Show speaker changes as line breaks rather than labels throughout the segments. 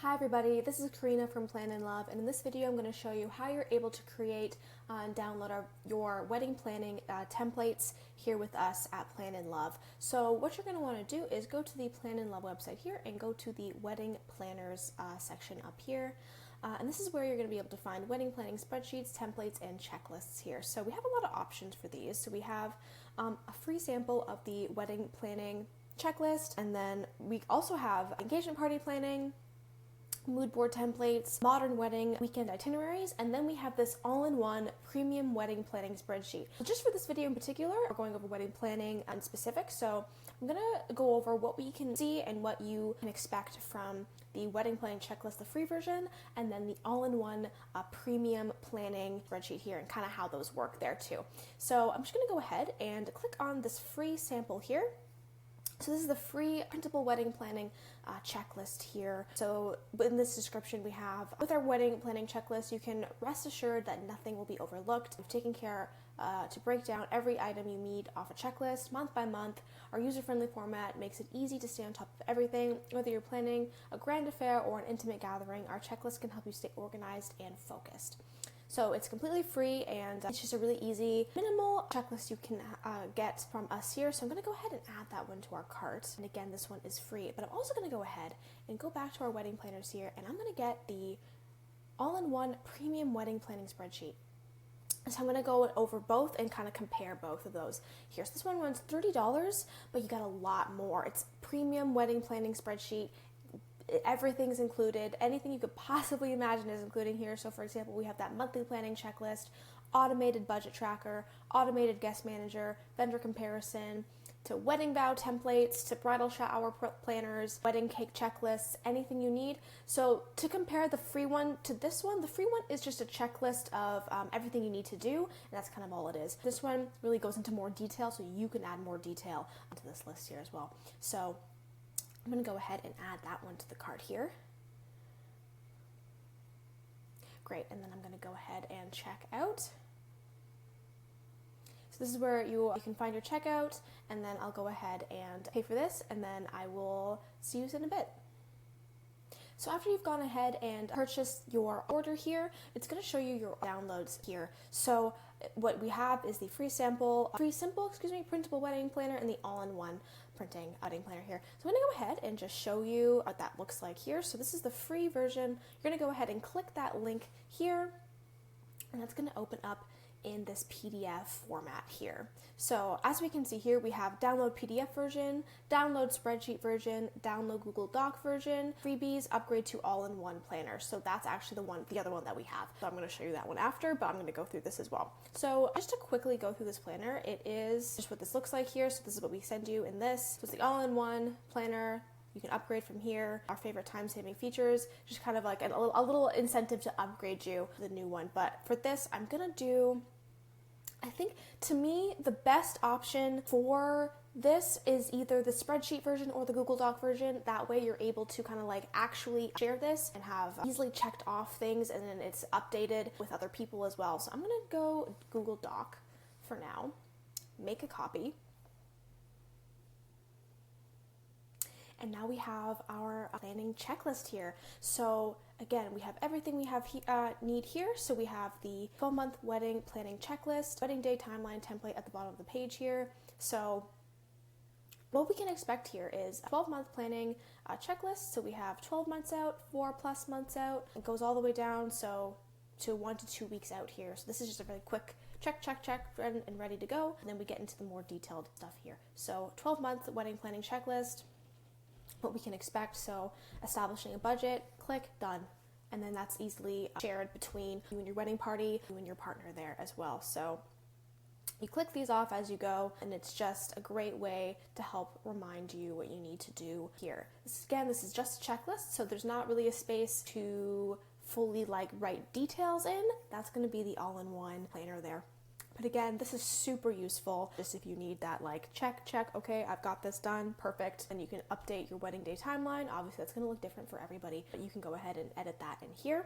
Hi everybody, this is Karina from Plan in Love, and in this video I'm going to show you how you're able to create and download your wedding planning templates here with us at Plan in Love. So what you're going to want to do is go to the Plan in Love website here and go to the wedding planners section up here. And this is where you're going to be able to find wedding planning spreadsheets, templates, and checklists here. So we have a lot of options for these. So we have a free sample of the wedding planning checklist, and then we also have engagement party planning, mood board templates, modern wedding weekend itineraries, and then we have this all-in-one premium wedding planning spreadsheet. So just for this video in particular, we're going over wedding planning in specific, so I'm going to go over what we can see and what you can expect from the wedding planning checklist, the free version, and then the all-in-one premium planning spreadsheet here and kind of how those work there too. So I'm just going to go ahead and click on this free sample here. So this is the free printable wedding planning checklist here. So in this description we have, with our wedding planning checklist, you can rest assured that nothing will be overlooked. We've taken care to break down every item you need off a checklist month by month. Our user-friendly format makes it easy to stay on top of everything. Whether you're planning a grand affair or an intimate gathering, our checklist can help you stay organized and focused. So it's completely free, and it's just a really easy, minimal checklist you can get from us here. So I'm going to go ahead and add that one to our cart. And again, this one is free, but I'm also going to go ahead and go back to our wedding planners here, and I'm going to get the all-in-one premium wedding planning spreadsheet. So I'm going to go over both and kind of compare both of those here. So this one runs $30, but you got a lot more. It's premium wedding planning spreadsheet. Everything's included. Anything you could possibly imagine is included here. So for example, we have that monthly planning checklist, automated budget tracker, automated guest manager, vendor comparison, to wedding vow templates, to bridal shower planners, wedding cake checklists, anything you need. So to compare the free one to this one, the free one is just a checklist of everything you need to do, and that's kind of all it is. This one really goes into more detail, so you can add more detail onto this list here as well. So I'm going to go ahead and add that one to the cart here. Great, and then I'm going to go ahead and check out. So this is where you can find your checkout, and then I'll go ahead and pay for this, and then I will see you in a bit. So after you've gone ahead and purchased your order here, it's going to show you your downloads here. So what we have is the free simple printable wedding planner and the all-in-one printing wedding planner here. So I'm going to go ahead and just show you what that looks like here. So this is the free version. You're going to go ahead and click that link here, and that's going to open up in this PDF format here. So as we can see here, we have download PDF version, download spreadsheet version, download Google Doc version, freebies, upgrade to all-in-one planner. So that's actually the other one that we have. So I'm going to show you that one after, but I'm going to go through this as well. So just to quickly go through this planner, it is just what this looks like here. So this is what we send you in this. So it's the all-in-one planner. You can upgrade from here. Our favorite time-saving features, just kind of like a little incentive to upgrade you to the new one. But for this, I'm going to do, I think, to me, the best option for this is either the spreadsheet version or the Google Doc version. That way you're able to kind of like actually share this and have easily checked off things, and then it's updated with other people as well. So I'm going to go Google Doc for now, make a copy. And now we have our planning checklist here. So again, we have everything we have need here. So we have the 12-month wedding planning checklist, wedding day timeline template at the bottom of the page here. So what we can expect here is a 12-month planning checklist. So we have 12 months out, 4+ months out. It goes all the way down so to 1 to 2 weeks out here. So this is just a really quick check, and ready to go. And then we get into the more detailed stuff here. So 12-month wedding planning checklist, what we can expect. So establishing a budget, click, done. And then that's easily shared between you and your wedding party, you and your partner there as well. So you click these off as you go, and it's just a great way to help remind you what you need to do here. This is just a checklist, so there's not really a space to fully write details in. That's going to be the all-in-one planner there. But again, this is super useful just if you need that check, okay, I've got this done, perfect. And you can update your wedding day timeline. Obviously that's gonna look different for everybody, but you can go ahead and edit that in here.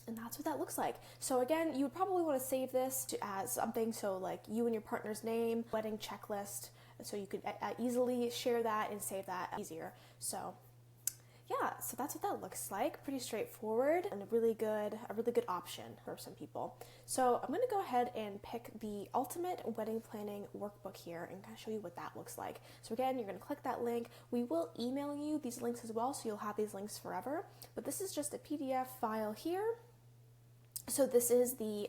And that's what that looks like. So again, you would probably want to save this as something, so like you and your partner's name, wedding checklist, so you could easily share that and save that easier. So yeah, so that's what that looks like. Pretty straightforward and a really good option for some people. So I'm going to go ahead and pick the Ultimate Wedding Planning Workbook here and kind of show you what that looks like. So again, you're going to click that link. We will email you these links as well, so you'll have these links forever. But this is just a PDF file here. So this is the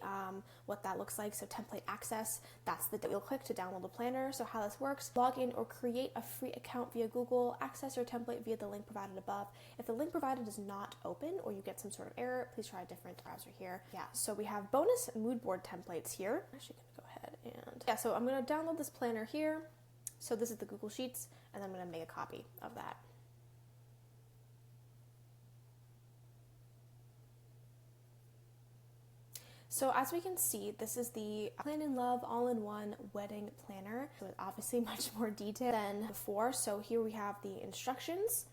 what that looks like. So template access, that's the you'll click to download the planner. So how this works: log in or create a free account via Google, access your template via the link provided above. If the link provided is not open or you get some sort of error, please try a different browser here. Yeah, so we have bonus mood board templates here. I'm actually gonna go ahead and yeah, so I'm gonna download this planner here. So this is the Google Sheets, and I'm gonna make a copy of that. So as we can see, this is the Plan in Love all-in-one wedding planner. So it's obviously much more detailed than before. So here we have the instructions.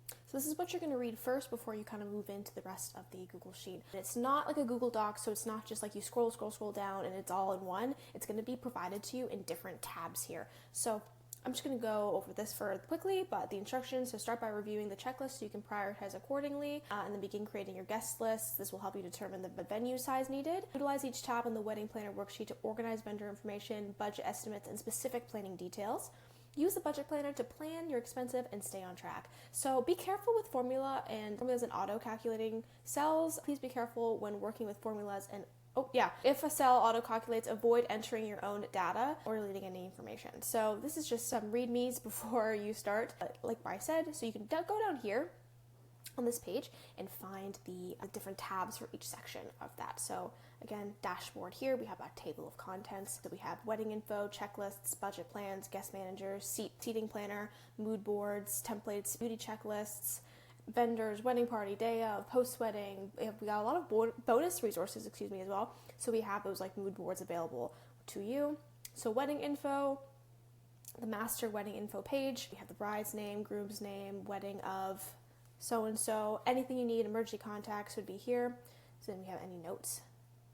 So this is what you're going to read first before you kind of move into the rest of the Google Sheet. And it's not like a Google Doc, so it's not just like you scroll down and it's all in one. It's going to be provided to you in different tabs here. So I'm just going to go over this for quickly, but the instructions, so start by reviewing the checklist so you can prioritize accordingly, and then begin creating your guest list. This will help you determine the venue size needed. Utilize each tab in the wedding planner worksheet to organize vendor information, budget estimates, and specific planning details. Use the budget planner to plan your expenses and stay on track. So be careful with formulas and auto-calculating cells. Please be careful when working with formulas and if a cell auto-calculates, avoid entering your own data or deleting any information. So this is just some readmes before you start, like I said. So you can go down here on this page and find the different tabs for each section of that. So again, dashboard here, we have a table of contents. So we have wedding info, checklists, budget plans, guest managers, seating planner, mood boards, templates, beauty checklists, vendors, wedding party, day of, post-wedding. We got a lot of bonus resources, as well. So we have those like mood boards available to you. So wedding info, the master wedding info page. We have the bride's name, groom's name, wedding of so-and-so. Anything you need, emergency contacts would be here. So then we have any notes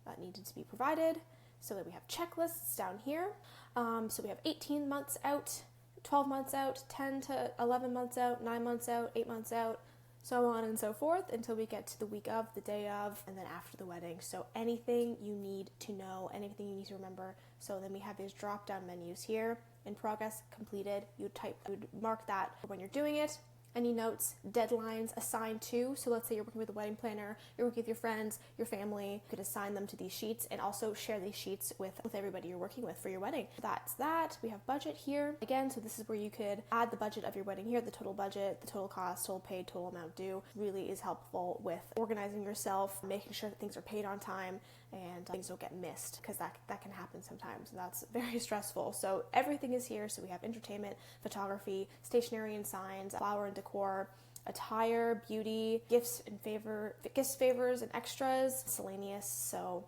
that needed to be provided. So then we have checklists down here. So we have 18 months out, 12 months out, 10 to 11 months out, 9 months out, 8 months out, so on and so forth until we get to the week of, the day of, and then after the wedding. So anything you need to know, anything you need to remember. So then we have these drop down menus here: in progress, completed. You would mark that when you're doing it. Any notes, deadlines assigned to. So let's say you're working with a wedding planner, you're working with your friends, your family. You could assign them to these sheets and also share these sheets with everybody you're working with for your wedding. That's that. We have budget here. Again, so this is where you could add the budget of your wedding here, the total budget, the total cost, total paid, total amount due. Really is helpful with organizing yourself, making sure that things are paid on time and things don't get missed, because that can happen sometimes. That's very stressful. So everything is here. So we have entertainment, photography, stationery and signs, flower and decor, attire, beauty, gifts, favors and extras, miscellaneous. So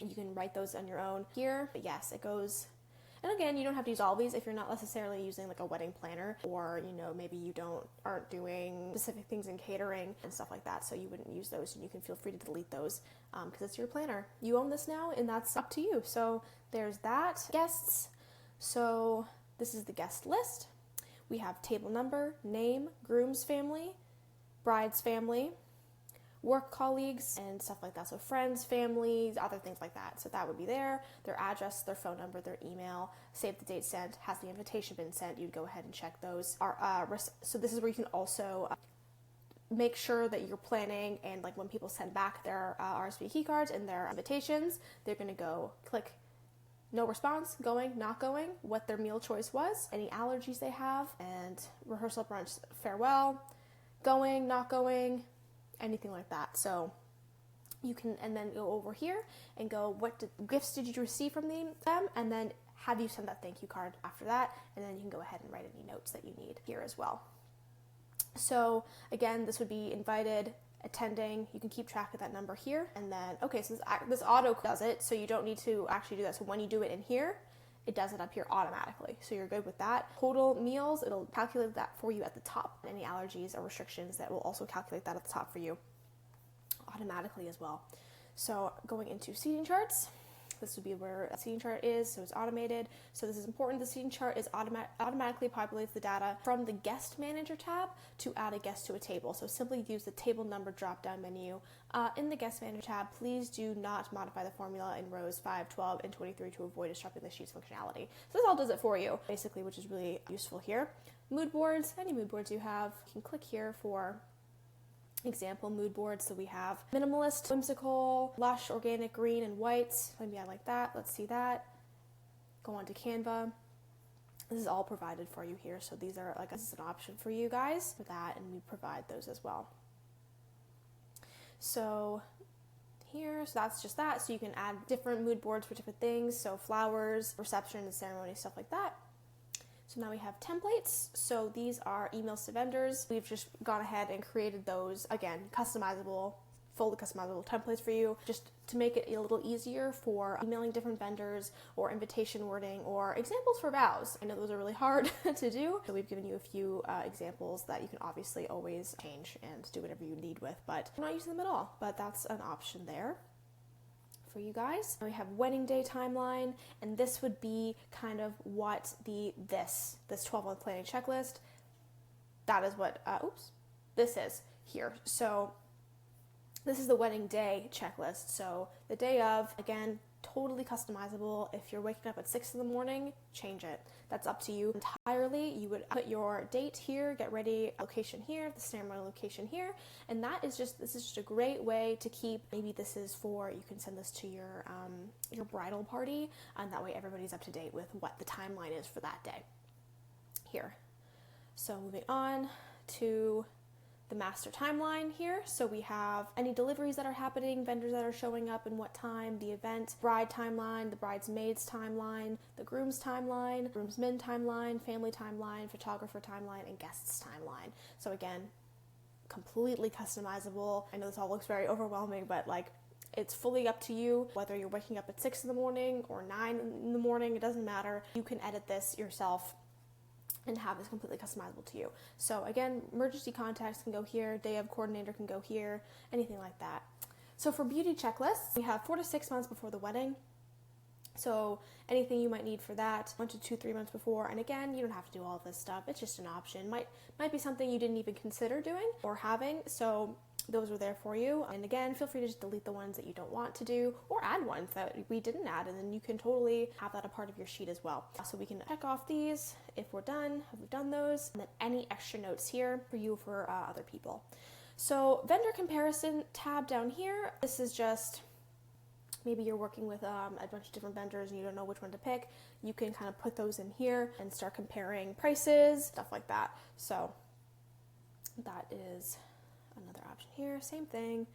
you can write those on your own here. But yes, it goes. And again, you don't have to use all these if you're not necessarily using like a wedding planner, or maybe you aren't doing specific things in catering and stuff like that. So you wouldn't use those, and you can feel free to delete those because it's your planner. You own this now, and that's up to you. So there's that. Guests. So this is the guest list. We have table number, name, groom's family, bride's family, work colleagues, and stuff like that. So friends, families, other things like that. So that would be there. Their address, their phone number, their email, save the date sent, has the invitation been sent. You'd go ahead and check those. So this is where you can also make sure that you're planning, and like when people send back their RSVP key cards and their invitations, they're going to go click no response, going, not going, what their meal choice was, any allergies they have, and rehearsal brunch, farewell, going, not going, anything like that. So you can, and then go over here and go, what gifts did you receive from them, and then have you send that thank you card after that, and then you can go ahead and write any notes that you need here as well. So again, this would be invited, attending. You can keep track of that number here, and then so this auto does it, so you don't need to actually do that. So when you do it in here, it does it up here automatically, so you're good with that. Total meals, it'll calculate that for you at the top. Any allergies or restrictions, that will also calculate that at the top for you automatically as well. So going into seating charts, This would be where a seating chart is, so it's automated. So this is important. The seating chart is automatically populates the data from the guest manager tab to add a guest to a table. So simply use the table number drop down menu in the guest manager tab. Please do not modify the formula in rows 5, 12, and 23 to avoid disrupting the sheet's functionality. So this all does it for you, basically, which is really useful here. Mood boards, any mood boards you have, you can click here for example mood boards. So we have minimalist, whimsical, lush, organic, green, and whites. Maybe I like that. Let's see that. Go on to Canva. This is all provided for you here. So these are this is an option for you guys for that, and we provide those as well. So here, so that's just that. So you can add different mood boards for different things. So flowers, reception and ceremony, stuff like that. So now we have templates. So these are emails to vendors. We've just gone ahead and created those, again, customizable, fully customizable templates for you, just to make it a little easier for emailing different vendors or invitation wording or examples for vows. I know those are really hard to do. So we've given you a few examples that you can obviously always change and do whatever you need with, but I'm not using them at all, but that's an option there for you guys. We have wedding day timeline, and this would be kind of what this 12-month planning checklist, that is what this is here. So this is the wedding day checklist. So the day of, again, totally customizable. If you're waking up at 6 in the morning, change it. That's up to you entirely. You would put your date here, get ready, location here, the ceremony location here, and this is just a great way to keep. Maybe this is for, you can send this to your bridal party, and that way everybody's up to date with what the timeline is for that day here. So moving on to the master timeline here. So we have any deliveries that are happening, vendors that are showing up and what time, the event, bride timeline, the bridesmaid's timeline, the groom's timeline, groomsmen timeline, family timeline, photographer timeline, and guests timeline. So again, completely customizable. I know this all looks very overwhelming, but it's fully up to you, whether you're waking up at 6 in the morning or 9 in the morning, it doesn't matter. You can edit this yourself and have this completely customizable to you. So again, emergency contacts can go here, day of coordinator can go here, anything like that. So for beauty checklists, we have 4 to 6 months before the wedding. So anything you might need for that, 1 to 2, 3 months before. And again, you don't have to do all of this stuff. It's just an option. Might be something you didn't even consider doing or having. So those are there for you. And again, feel free to just delete the ones that you don't want to do or add ones that we didn't add, and then you can totally have that a part of your sheet as well. So we can check off these if we're done, have we done those, and then any extra notes here for you for other people. So vendor comparison tab down here, this is just maybe you're working with a bunch of different vendors and you don't know which one to pick. You can kind of put those in here and start comparing prices, stuff like that. So that is another option here. Same thing,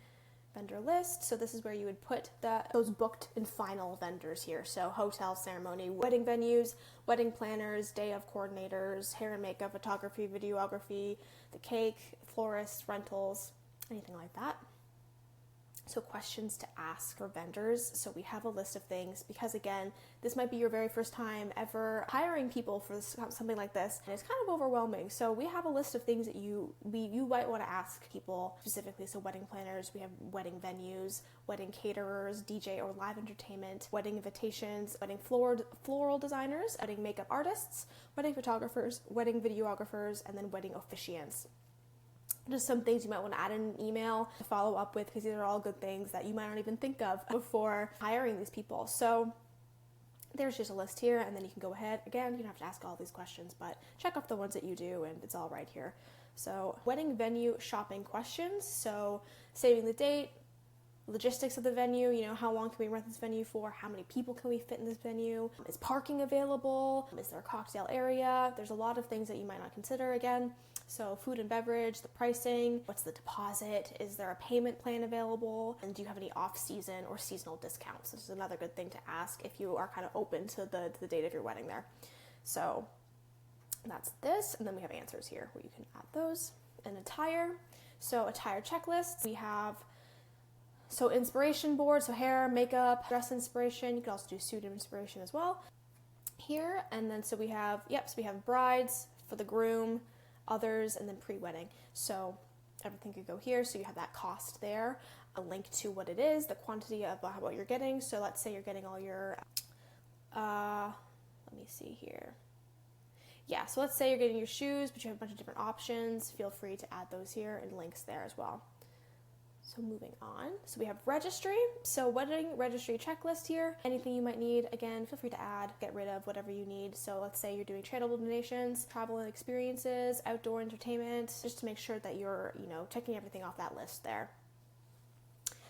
vendor list. So this is where you would put those booked and final vendors here. So hotel, ceremony, wedding venues, wedding planners, day of coordinators, hair and makeup, photography, videography, the cake, florists, rentals, anything like that. So questions to ask for vendors. So we have a list of things because, again, this might be your very first time ever hiring people for something like this, and it's kind of overwhelming. So we have a list of things that you might want to ask people specifically. So wedding planners, we have wedding venues, wedding caterers, DJ or live entertainment, wedding invitations, wedding floral designers, wedding makeup artists, wedding photographers, wedding videographers, and then wedding officiants. Just some things you might want to add in an email to follow up with, because these are all good things that you might not even think of before hiring these people. So there's just a list here, and then you can go ahead. Again, you don't have to ask all these questions, but check off the ones that you do, and it's all right here. So wedding venue shopping questions. So saving the date, logistics of the venue, how long can we rent this venue for? How many people can we fit in this venue? Is parking available? Is there a cocktail area? There's a lot of things that you might not consider again. So food and beverage, the pricing, what's the deposit? Is there a payment plan available? And do you have any off-season or seasonal discounts? This is another good thing to ask if you are kind of open to the date of your wedding there. So that's this. And then we have answers here where you can add those. And attire. So attire checklists. We have inspiration board, so hair, makeup, dress inspiration. You can also do suit inspiration as well here. And then we have brides for the groom, others, and then pre-wedding. So everything could go here. So you have that cost there, a link to what it is, the quantity of what you're getting. So let's say you're getting all your, let me see here. Yeah, so let's say you're getting your shoes, but you have a bunch of different options. Feel free to add those here and links there as well. So moving on, so we have registry. So wedding registry checklist here. Anything you might need, again, feel free to add, get rid of whatever you need. So let's say you're doing charitable donations, travel and experiences, outdoor entertainment, just to make sure that you're, checking everything off that list there.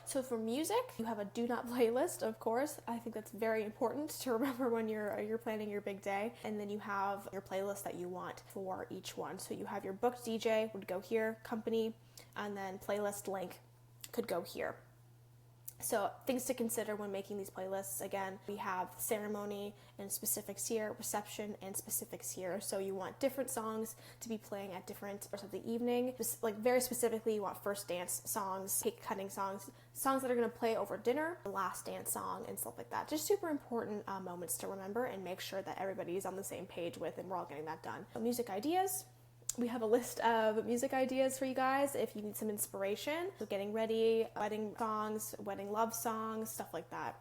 So for music, you have a do not playlist, of course. I think that's very important to remember when you're planning your big day. And then you have your playlist that you want for each one. So you have your booked DJ would go here, company, and then playlist link could go here. So things to consider when making these playlists. Again, we have ceremony and specifics here, reception and specifics here. So you want different songs to be playing at different parts of the evening. Just like very specifically, you want first dance songs, cake cutting songs, songs that are going to play over dinner, the last dance song and stuff like that. Just super important moments to remember and make sure that everybody's on the same page with, and we're all getting that done. So music ideas. We have a list of music ideas for you guys if you need some inspiration. So getting ready, wedding songs, wedding love songs, stuff like that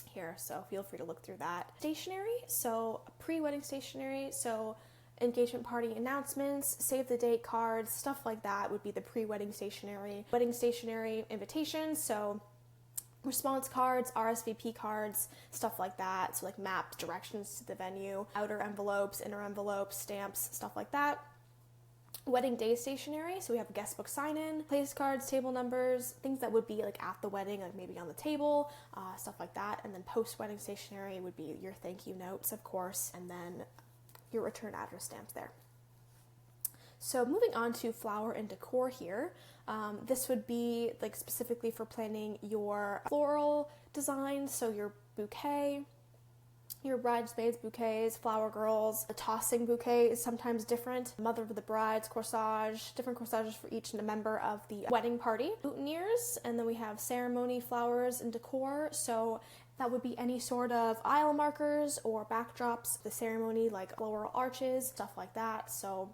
here. So feel free to look through that. Stationery, so pre-wedding stationery, so engagement party announcements, save the date cards, stuff like that would be the pre-wedding stationery. Wedding stationery invitations, so response cards, RSVP cards, stuff like that. So like maps, directions to the venue, outer envelopes, inner envelopes, stamps, stuff like that. Wedding day stationery, so we have guest book sign-in, place cards, table numbers, things that would be like at the wedding, like maybe on the table, stuff like that. And then post-wedding stationery would be your thank you notes, of course, and then your return address stamps there. So moving on to flower and decor here, this would be like specifically for planning your floral design, so your bouquet, your bridesmaids bouquets, flower girls. The tossing bouquet is sometimes different. Mother of the bride's corsage, different corsages for each member of the wedding party. Boutonnieres, and then we have ceremony flowers and decor. So that would be any sort of aisle markers or backdrops, the ceremony, like floral arches, stuff like that. So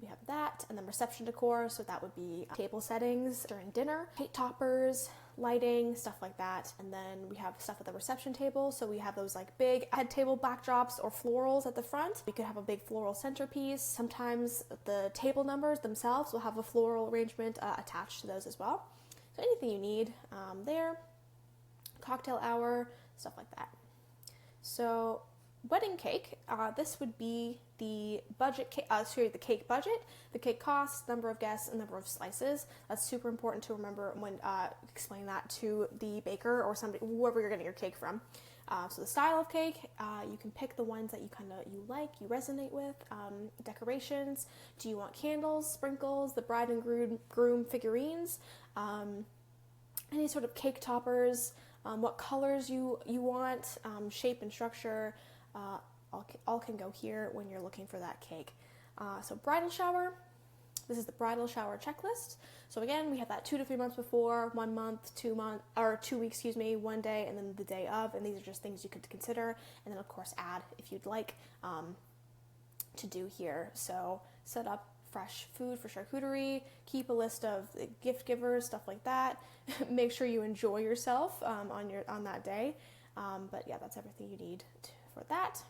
we have that, and then reception decor, so that would be table settings during dinner, cake toppers, lighting, stuff like that. And then we have stuff at the reception table, so we have those like big head table backdrops or florals at the front. We could have a big floral centerpiece. Sometimes the table numbers themselves will have a floral arrangement attached to those as well. So anything you need there. Cocktail hour, stuff like that. So wedding cake, this would be the budget the cake budget, the cake cost, number of guests, and number of slices. That's super important to remember when explaining that to the baker or somebody, whoever you're getting your cake from. So the style of cake, you can pick the ones that you you resonate with. Decorations, do you want candles, sprinkles, the bride and groom figurines, any sort of cake toppers, what colors you want, shape and structure, all can go here when you're looking for that cake. So bridal shower, this is the bridal shower checklist. So again, we have that 2 to 3 months before, 1 month, 2 weeks, 1 day, and then the day of, and these are just things you could consider, and then of course add if you'd like to do here. So set up fresh food for charcuterie, keep a list of gift givers, stuff like that. Make sure you enjoy yourself on that day. But yeah, that's everything you need for that.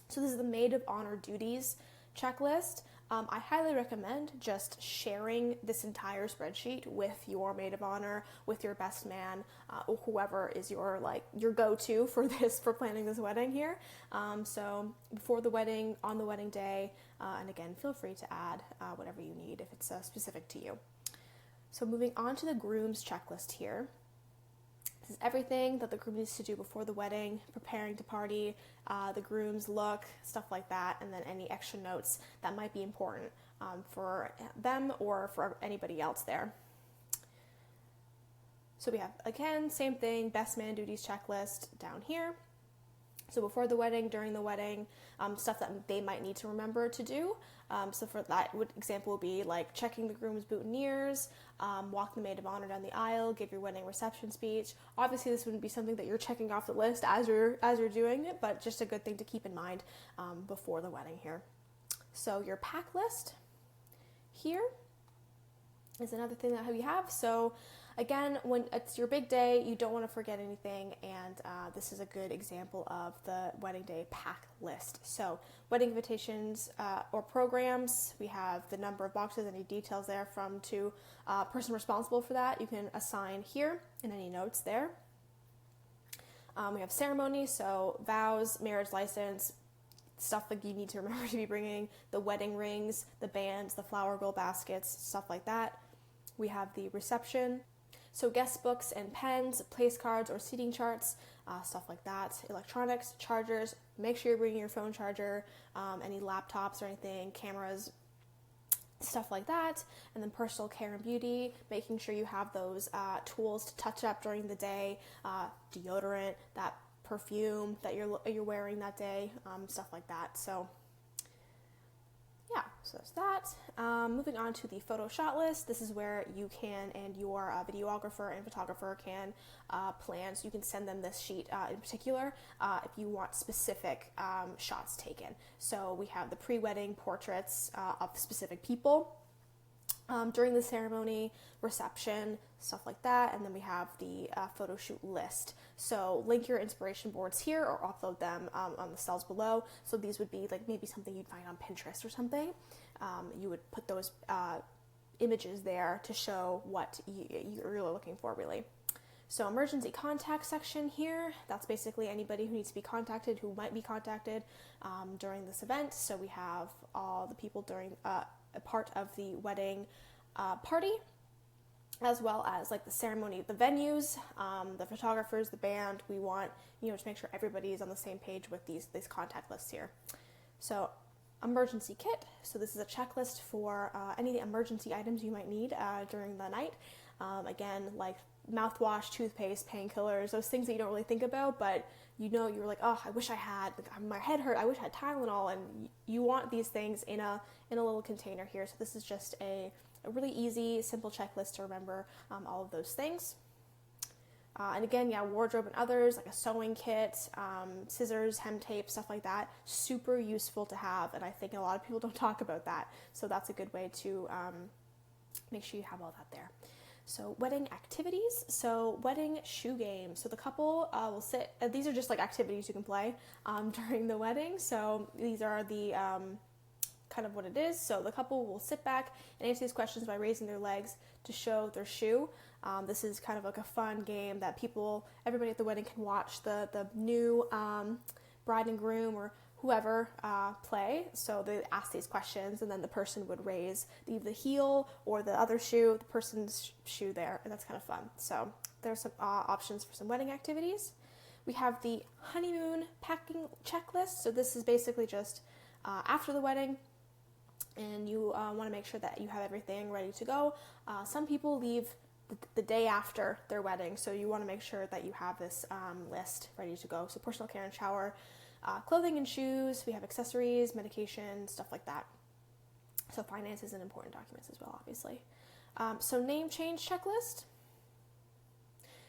So this is the maid of honor duties checklist. I highly recommend just sharing this entire spreadsheet with your maid of honor, with your best man, or whoever is your go-to for planning this wedding here. So before the wedding, on the wedding day, and again, feel free to add whatever you need if it's specific to you. So moving on to the groom's checklist here. This is everything that the groom needs to do before the wedding, preparing to party, the groom's look, stuff like that, and then any extra notes that might be important for them or for anybody else there. So we have, again, same thing, best man duties checklist down here. So before the wedding, during the wedding, stuff that they might need to remember to do. So for that example would be like checking the groom's boutonnieres, walk the maid of honor down the aisle, give your wedding reception speech. Obviously, this wouldn't be something that you're checking off the list as you're doing it, but just a good thing to keep in mind before the wedding here. So your pack list here. is another thing that we have. So again, when it's your big day, you don't want to forget anything, and this is a good example of the wedding day pack list. So wedding invitations or programs, we have the number of boxes, any details there from to person responsible for that. You can assign here in any notes there. We have ceremony, so vows, marriage license, stuff like you need to remember to be bringing, the wedding rings, the bands, the flower girl baskets, stuff like that. We have the reception, so guest books and pens, place cards or seating charts, stuff like that. Electronics, chargers, make sure you're bringing your phone charger, any laptops or anything, cameras, stuff like that. And then personal care and beauty, making sure you have those tools to touch up during the day, deodorant, that perfume that you're wearing that day, stuff like that. So yeah, so that's that. Moving on to the photo shot list. This is where you can, and your videographer and photographer can plan. So you can send them this sheet in particular if you want specific shots taken. So we have the pre-wedding portraits of specific people during the ceremony, reception, stuff like that. And then we have the photo shoot list. So link your inspiration boards here or upload them on the cells below. So these would be like maybe something you'd find on Pinterest or something. You would put those images there to show what you're really looking for, really. So emergency contact section here, that's basically anybody who needs to be contacted, who might be contacted during this event. So we have all the people during a part of the wedding party, as well as like the ceremony, the venues, the photographers, the band. We want, to make sure everybody is on the same page with these contact lists here. So emergency kit. So this is a checklist for any emergency items you might need during the night. Again, like mouthwash, toothpaste, painkillers, those things that you don't really think about, but you're like, oh, I wish I had, my head hurt, I wish I had Tylenol, and you want these things in a little container here. So this is just a really easy, simple checklist to remember all of those things. And again, wardrobe and others, like a sewing kit, scissors, hem tape, stuff like that, super useful to have, and I think a lot of people don't talk about that, so that's a good way to make sure you have all that there. So wedding activities, so wedding shoe game. So the couple will sit, these are just like activities you can play during the wedding. So these are the kind of what it is. So the couple will sit back and answer these questions by raising their legs to show their shoe. This is kind of like a fun game that everybody at the wedding can watch the new bride and groom or whoever play. So they ask these questions, and then the person would raise either the heel or the other shoe, the person's shoe there, and that's kind of fun. So there's some options for some wedding activities. We have the honeymoon packing checklist. So this is basically just after the wedding, and you want to make sure that you have everything ready to go. Some people leave the day after their wedding, so you want to make sure that you have this list ready to go. So personal care and shower, clothing and shoes, we have accessories, medication, stuff like that. So finances and important documents as well, obviously. So name change checklist.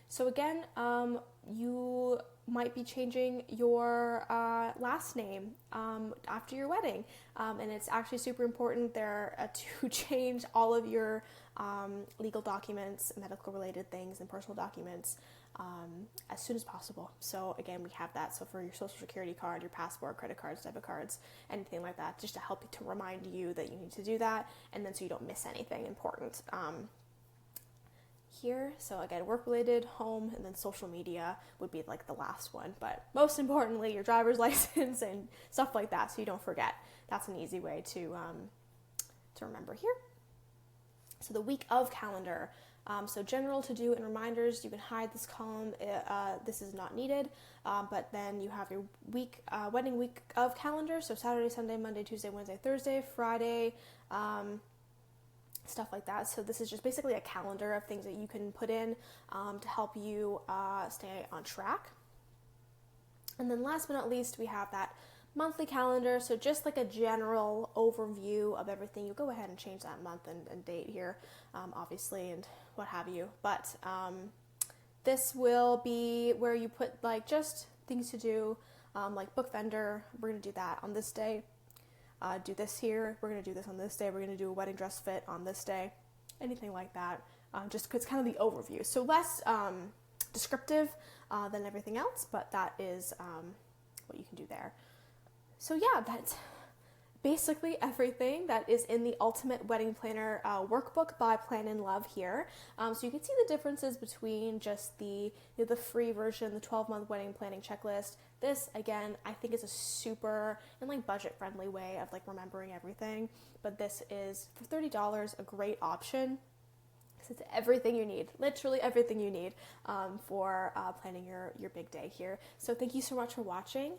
So again, you might be changing your last name after your wedding, and it's actually super important there to change all of your legal documents, medical related things, and personal documents as soon as possible. So again, we have that. So for your social security card, your passport, credit cards, debit cards, anything like that, just to help you, to remind you that you need to do that, and then so you don't miss anything important here. So again, work related, home, and then social media would be like the last one, but most importantly, your driver's license and stuff like that, so you don't forget. That's an easy way to remember here. So the week of calendar. So general to do and reminders, you can hide this column. This is not needed, but then you have your wedding week of calendar. So Saturday, Sunday, Monday, Tuesday, Wednesday, Thursday, Friday, stuff like that. So this is just basically a calendar of things that you can put in to help you stay on track. And then last but not least, we have that monthly calendar. So just like a general overview of everything. You go ahead and change that month and date here, obviously, and what have you. But this will be where you put like just things to do, like book vendor. We're going to do that on this day. Do this here. We're going to do this on this day. We're going to do a wedding dress fit on this day. anything like that. Just because it's kind of the overview. So less descriptive than everything else, but that is what you can do there. So yeah, that's basically everything that is in the Ultimate Wedding Planner workbook by Plan in Love here. So you can see the differences between just the free version, the 12-month wedding planning checklist. This, again, I think is a super and like budget-friendly way of like remembering everything. But this is, for $30, a great option. It's everything you need, literally everything you need for planning your big day here. So thank you so much for watching.